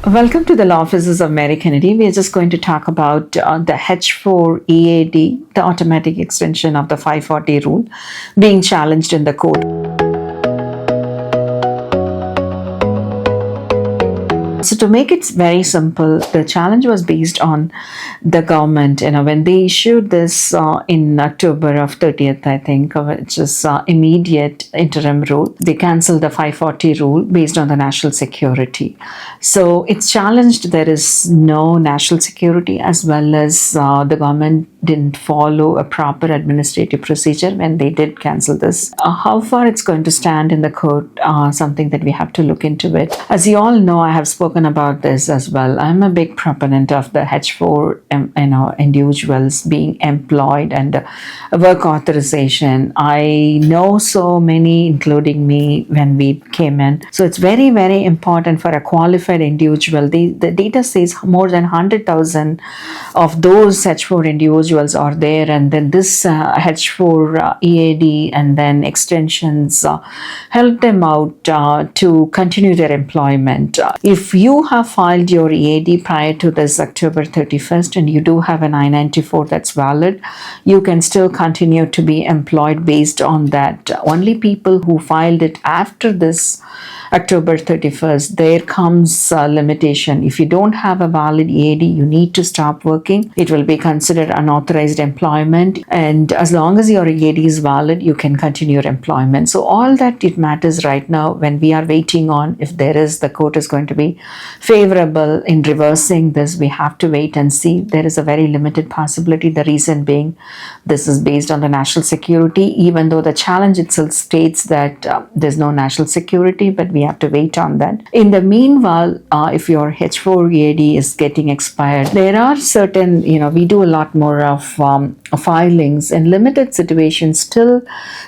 Welcome to the Law Offices of Mary Kennedy. We are just going to talk about the H4 EAD, the automatic extension of the 540 rule, being challenged in the court. So to make it very simple, the challenge was based on the government. When they issued this in October of 30th, I think, which is immediate interim rule, they cancelled the 540 rule based on the national security. So it's challenged. There is no national security, as well as the government didn't follow a proper administrative procedure when they did cancel this. How far it's going to stand in the court, something that we have to look into it. As you all know, I have spoken about this as well. I'm a big proponent of the H4 individuals being employed and work authorization. I know so many, including me, when we came in. So it's very, very important for a qualified individual. The data says more than 100,000 of those H4 individuals are there, and then this H4 EAD and then extensions help them out to continue their employment. If you have filed your EAD prior to this October 31st and you do have an I-94 that's valid, you can still continue to be employed based on that. Only people who filed it after this October 31st, there comes a limitation. If you don't have a valid EAD, you need to stop working. It will be considered unauthorized employment, and as long as your EAD is valid, you can continue your employment. So all that it matters right now, when we are waiting on if the court is going to be favorable in reversing this, we have to wait and see. There is a very limited possibility. The reason being, this is based on the national security, even though the challenge itself states that there's no national security, but we have to wait on that. In the meanwhile, if your H4 EAD is getting expired, there are certain, we do a lot more of filings in limited situations. Still,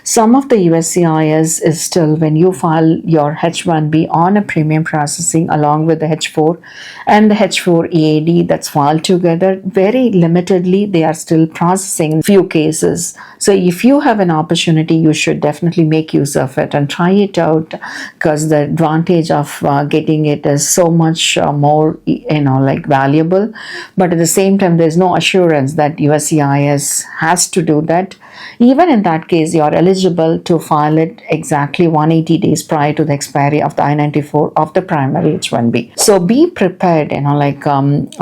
some of the USCIS is still, when you file your H1B on a premium processing along with the H4 and the H4 EAD that's filed together, very limitedly they are still processing few cases. So if you have an opportunity, you should definitely make use of it and try it out, because the advantage of getting it is so much more valuable. But at the same time, there's no assurance that USCIS has to do that. Even in that case, you are eligible to file it exactly 180 days prior to the expiry of the I-94 of the primary H1B. So be prepared,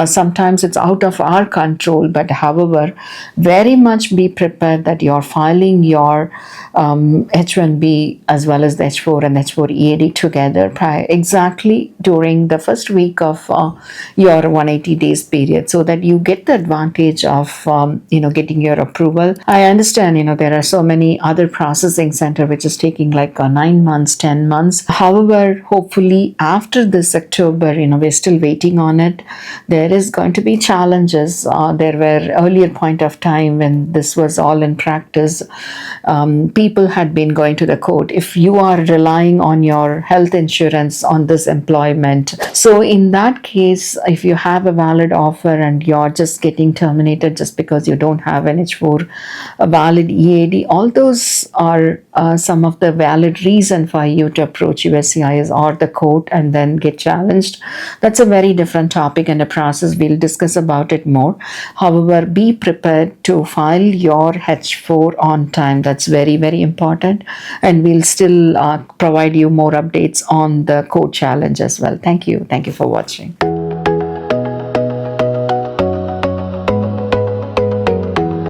sometimes it's out of our control, but however, very much be prepared that you're filing your H1B as well as the H4 and H4 EAD together exactly during the first week of your 180 days period, so that you get the advantage of getting your approval. I understand there are so many other processing center which is taking 9 months, 10 months. However, hopefully after this October, we're still waiting on it. There is going to be challenges. There were earlier point of time when this was all in practice, people had been going to the court if you are relying on your health insurance on this employment. So in that case, if you have a valid offer and you're just getting terminated just because you don't have an H4 a valid EAD, all those are some of the valid reason for you to approach USCIS or the court and then get challenged. That's a very different topic and a process. We'll discuss about it more. However, be prepared to file your H4 on time. That's very, very important. And we'll still provide you more updates on the court challenge as well. Thank you. Thank you for watching.